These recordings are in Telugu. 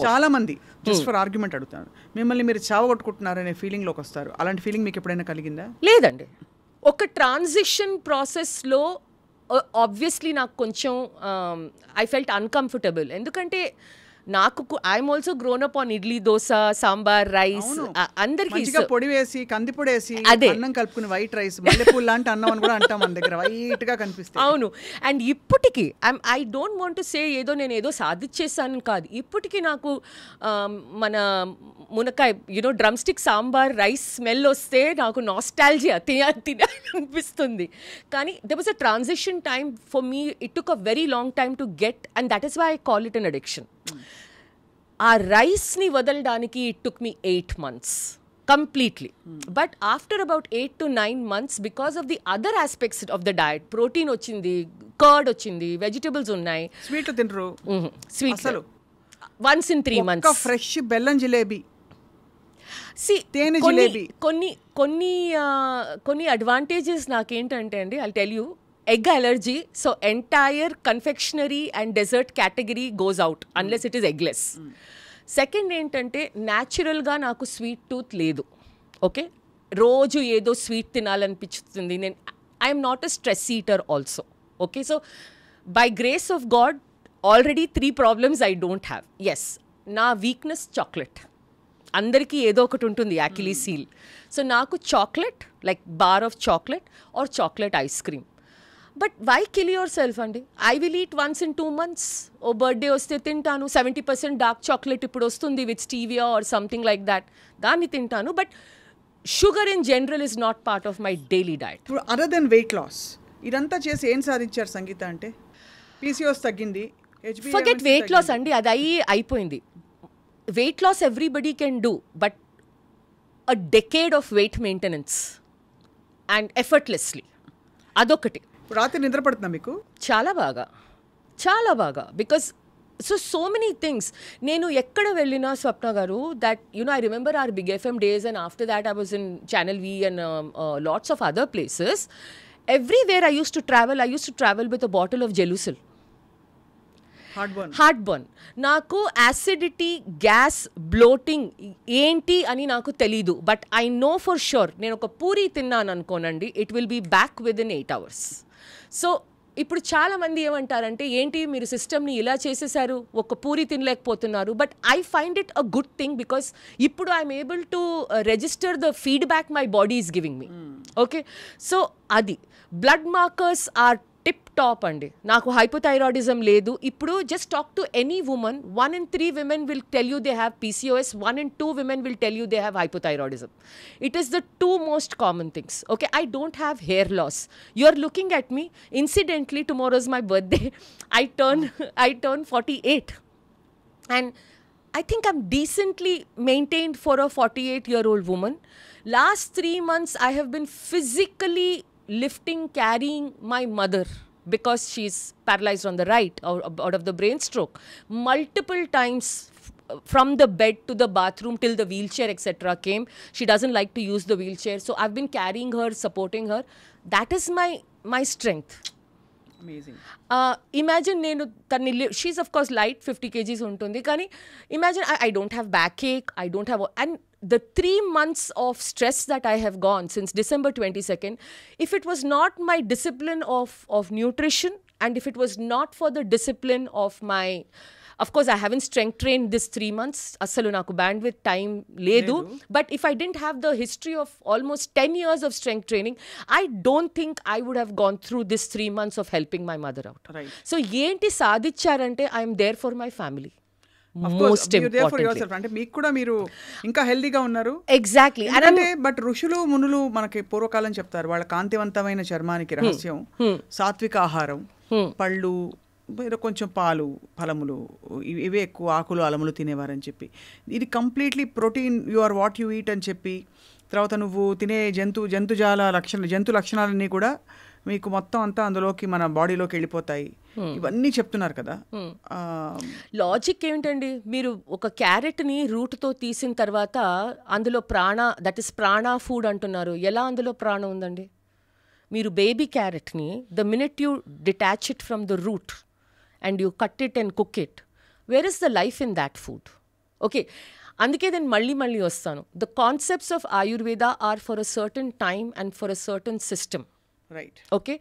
చాలా మంది జస్ట్ ఫర్ ఆర్గ్యుమెంట్ అడుగుతారు, మిమ్మల్ని మీరు చావగొట్టుకుంటున్నారనే ఫీలింగ్లోకి వస్తారు. అలాంటి ఫీలింగ్ మీకు ఎప్పుడైనా కలిగిందా? లేదండి. ఒక ట్రాన్సిషన్ ప్రాసెస్లో ఆబ్వియస్లీ నాకు కొంచెం ఐ ఫెల్ట్ అన్కంఫర్టబుల్. ఎందుకంటే నాకు I'm also grown up on idli, dosa, sambar, rice. అందరికి పొడి వేసి కంది పొడి వేసి అన్నం కలుపుకుని వైట్ రైస్, మల్లెపూలు లాంటి అన్నం అని కూడా అంటాం మన దగ్గర, వైట్ గా కనిపిస్తుంది. అవును. అండ్ ఇప్పటికీ I don't want to say నేను ఏదో సాధించేసాను కాదు. ఇప్పటికీ నాకు మన మునక్కాయ drum stick sambar rice smell వస్తే నాకు నాస్టాల్జియా తినాలనిపిస్తుంది. కానీ there was a transition time for me. It took a very long time to get, and that is why I call it an addiction. ఆ రైస్ని వదలడానికి it took me 8 months completely. But after about 8 to 9 months, because of the other aspects of the diet, protein వచ్చింది, curd వచ్చింది, vegetables ఉన్నాయి. స్వీట్ తినరు? స్వీట్ అసలు once in 3 months. ఒక ఫ్రెష్ బెల్లం జిలేబీ, కొన్ని అడ్వాంటేజెస్ నాకేంటంటే అండి, I'll tell you, egg allergy, so entire confectionery and dessert category goes out unless it is eggless. Second ఏంటంటే న్యాచురల్గా నాకు స్వీట్ టూత్ లేదు. ఓకే, రోజు ఏదో స్వీట్ తినాలనిపిస్తుంది. I'm not a stress eater also. Okay, so by grace of god already 3 problems I don't have. Yes, నా వీక్నెస్ చాక్లెట్. అందరికీ ఏదో ఒకటి ఉంటుంది యాక్చువల్లీ సీల్. సో నాకు chocolate, like bar of chocolate or chocolate ice cream. But why kill yourself అండి? I will eat once in 2 months. ఓ బర్త్డే వస్తే తింటాను. 70% డార్క్ చాక్లెట్ ఇప్పుడు వస్తుంది with stevia or something like that, దాన్ని తింటాను. But sugar in general is not part of my daily diet. ఇప్పుడు అదర్ దెన్ వెయిట్ లాస్ ఇదంతా చేసి ఏం సాధించారు సంగీత అంటే? పీసీఓఎస్ తగ్గింది, ఫర్గెట్ వెయిట్ లాస్ అండి, అది అయిపోయింది. Weight loss everybody can do, but a decade of weight maintenance and effortlessly, అదొకటి. రాత్రి నిద్ర పడుతుందా మీకు? చాలా బాగా బికాస్ సో మెనీ థింగ్స్. నేను ఎక్కడ వెళ్ళినా Swapna garu, that I remember our big FM days, and after that I was in channel V and lots of other places. Everywhere I use to travel with a bottle of Gelusil. Heartburn. నాకు యాసిడిటీ, గ్యాస్, బ్లోటింగ్ ఏంటి అని నాకు తెలీదు. But I know for sure, నేను ఒక పూరి తిన్నాను అనుకోనండి, it will be back within 8 hours. So ఇప్పుడు చాలామంది ఏమంటారంటే, ఏంటి మీరు సిస్టమ్ని ఇలా చేసేసారు, ఒక పూరి తినలేకపోతున్నారు. But I find it a good thing, because ఇప్పుడు I'm able to register the feedback my body is giving me. Okay, so అది. Blood markers are tip top అండి. నాకు హైపోథైరాయిడిజం లేదు. ఇప్పుడు just talk to any women, 1 in 3 women will tell you they have PCOS, 1 in 2 women will tell you they have hypothyroidism. It is the 2 most common things. Okay, I don't have hair loss. You are looking at me. Incidentally, tomorrow is my birthday. I turn 48. And I think I'm decently maintained for a 48-year-old woman. Last 3 months, I have been physically carrying my mother, because she's paralyzed on the right out of the brain stroke, multiple times from the bed to the bathroom till the wheelchair etc. came. She doesn't like to use the wheelchair, so I've been carrying her, supporting her. That is my strength. Amazing. Imagine she's of course light, 50 kgs untundi, kani imagine I don't have backache, I don't have, and the 3 months of stress that I have gone since December 22nd, if it was not my discipline of nutrition, and if it was not for the discipline of my, of course I haven't strength trained this 3 months, asalu naku bandwidth time ledu, but if I didn't have the history of almost 10 years of strength training, I don't think I would have gone through this 3 months of helping my mother out. Right. So enti sadicharante, I am there for my family. Most importantly అంటే మీకు కూడా మీరు ఇంకా హెల్దీగా ఉన్నారు. ఎగ్జాక్ట్లీ. అంటే బట్ ఋషులు మునులు మనకి పూర్వకాలం చెప్తారు, వాళ్ళ కాంతివంతమైన చర్మానికి రహస్యం సాత్విక ఆహారం, పళ్ళు, ఏదో కొంచెం పాలు, ఫలములు, ఇవే ఎక్కువ, ఆకులు అలములు తినేవారని చెప్పి. ఇది completely protein, you are what you eat అని చెప్పి, తర్వాత నువ్వు తినే జంతు లక్షణాలన్నీ కూడా మీకు మొత్తం అంతా అందులోకి మన బాడీలోకి వెళ్ళిపోతాయి, ఇవన్నీ చెప్తున్నారు కదా. లాజిక్ ఏమిటండి, మీరు ఒక క్యారెట్ని రూట్తో తీసిన తర్వాత అందులో దట్ ఇస్ ప్రాణ ఫుడ్ అంటున్నారు. ఎలా అందులో ప్రాణం ఉందండి? మీరు బేబీ క్యారెట్ని the minute you detach it from the root and you cut it and cook it, where is the life in that food? Okay, అందుకే నేను మళ్ళీ వస్తాను. The concepts of Ayurveda are for a certain time and for a certain system. Right. Okay,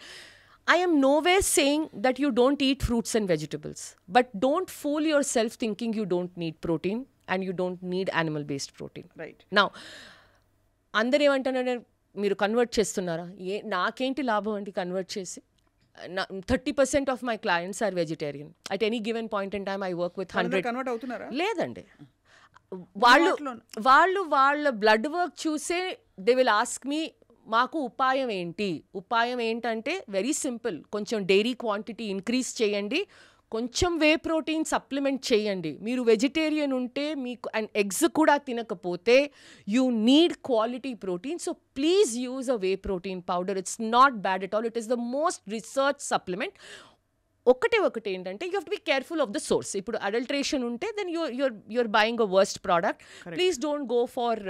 I am nowhere saying that you don't eat fruits and vegetables, but don't fool yourself thinking you don't need protein and you don't need animal based protein. Right. Now, అందరు ఏమంటున్నారు, మీరు కన్వర్ట్ చేస్తున్నారా? నాకేంటి లాభం అండి కన్వర్ట్ చేసి? 30% of my clients are vegetarian. At any given point in time I work with 100. Convert అవుతున్నారా? లేదండి, వాళ్ళ బ్లడ్ వర్క్ చూసే దే విల్ ఆస్క్ మీ, మాకు ఉపాయం ఏంటి? ఉపాయం ఏంటంటే వెరీ సింపుల్, కొంచెం డైరీ క్వాంటిటీ ఇంక్రీజ్ చేయండి, కొంచెం వే ప్రోటీన్ సప్లిమెంట్ చేయండి. మీరు వెజిటేరియన్ ఉంటే మీకు అండ్ ఎగ్స్ కూడా తినకపోతే you need quality protein. So please use a whey protein powder. It's not bad at all. It is the most research supplement. ఒకటి ఏంటంటే you have to be careful of the source. ఇప్పుడు అడల్ట్రేషన్ ఉంటే then you're buying a worst product. Please don't go for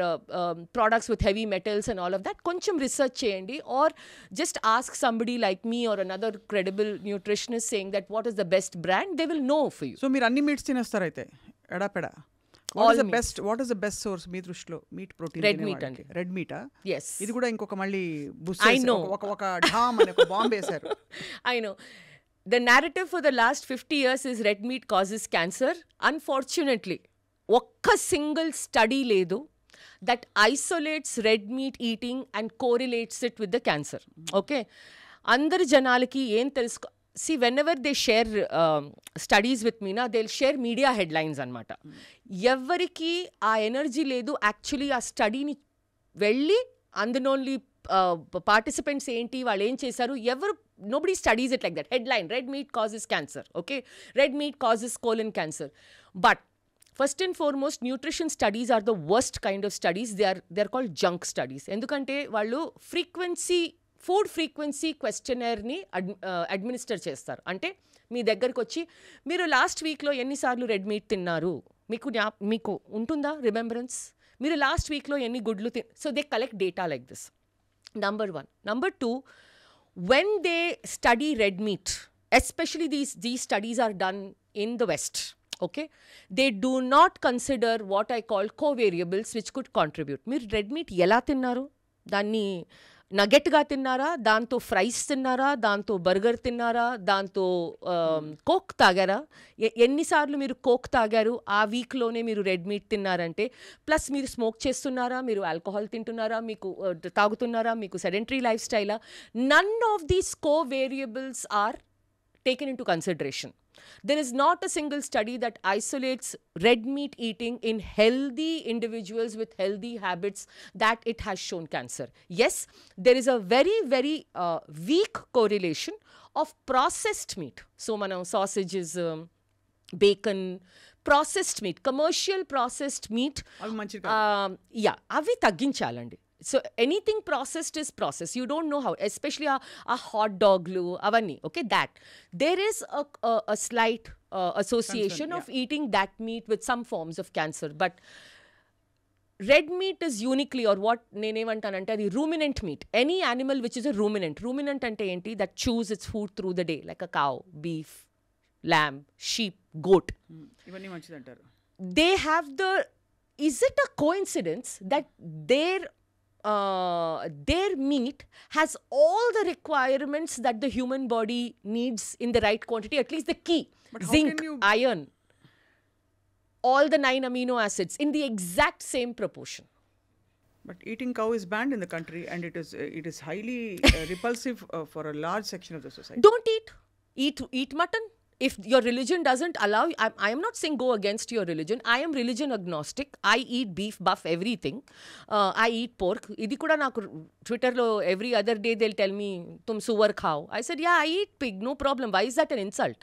products with heavy metals and all of that. కొంచెం రిసర్చ్ చేయండి, or just ask somebody like me or another credible nutritionist saying that what is the best brand. They will know for you. So మీరు అన్ని మీట్స్ తినేస్తారు అయితే ఎడాపెడా? What is the best source మీ దృష్టిలో మీట్ ప్రోటీన్? రెడ్ మీట్ అండి. రెడ్ మీటా? ఎస్. ఇది కూడా ఇంకొక మళ్ళీ ఒక ఢామ్ అని ఒక బాంబ్ వేశారు. I know. The narrative for the last 50 years is red meat causes cancer. Unfortunately, ఒక్క సింగిల్ స్టడీ లేదు that isolates red meat eating and correlates it with the cancer. Okay? అందరి జనాలకి ఏం తెలుసుకో, see whenever they share studies with me, they'll share media headlines అనమాట. ఎవరికి ఆ ఎనర్జీ లేదు యాక్చువల్లీ ఆ స్టడీని వెళ్ళి అందులోని పార్టిసిపెంట్స్ ఏంటి, వాళ్ళు ఏం చేశారు, ఎవరు, nobody studies it like that. Headline, red meat causes cancer. Okay, red meat causes colon cancer. But first and foremost, nutrition studies are the worst kind of studies. They are called junk studies. ఎందుకంటే వాళ్ళు ఫుడ్ ఫ్రీక్వెన్సీ క్వశ్చనర్ని అడ్మినిస్టర్ చేస్తారు. అంటే మీ దగ్గరకు వచ్చి మీరు లాస్ట్ వీక్లో ఎన్నిసార్లు రెడ్ మీట్ తిన్నారు, మీకు ఉంటుందా రిమెంబరెన్స్? మీరు లాస్ట్ వీక్లో ఎన్ని గుడ్లు so they collect data like this. Number one. Number two, when they study red meat, especially these studies are done in the West, okay, they do not consider what I call covariables which could contribute. మీరు రెడ్ మీట్ ఎలా తిన్నారు? దాన్ని నగెట్గా తిన్నారా, దాంతో ఫ్రైస్ తిన్నారా, దాంతో బర్గర్ తిన్నారా, దాంతో కోక్ తాగారా? ఎన్నిసార్లు మీరు కోక్ తాగారు ఆ వీక్లోనే మీరు రెడ్ మీట్ తిన్నారంటే? ప్లస్ మీరు స్మోక్ చేస్తున్నారా, మీరు ఆల్కహాల్ తింటున్నారా, మీకు తాగుతున్నారా, మీకు సెడెంటరీ లైఫ్ స్టైలా? None of these covariables are taken into consideration. There is not a single study that isolates red meat eating in healthy individuals with healthy habits that it has shown cancer. Yes, there is a very, very weak correlation of processed meat. So, sausages, bacon, processed meat, commercial processed meat. Yeah, avi tagginchalandi. So anything processed is processed. You don't know how, especially a hot dog avanni. Okay, that there is a slight association of eating that meat with some forms of cancer. But red meat is uniquely, or what nenevantanante adi ruminant meat. Any animal which is a ruminant ante enti, that chews its food through the day, like a cow, beef, lamb, sheep, goat. Ivanni manchidantaru. They have is it a coincidence that their meat has all the requirements that the human body needs in the right quantity, at least the key, zinc, iron, all the 9 amino acids in the exact same proportion. But eating cow is banned in the country, and it is highly repulsive for a large section of the society. Don't eat mutton. If your religion doesn't allow, I am not saying go against your religion. I am religion agnostic. I eat beef, buff, everything. I eat pork. Idi kuda naku Twitter lo every other day they'll tell me, tum suwar khao. I said, yeah, I eat pig, no problem. Why is that an insult?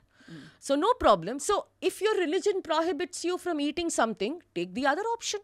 So no problem. So if your religion prohibits you from eating something, take the other option.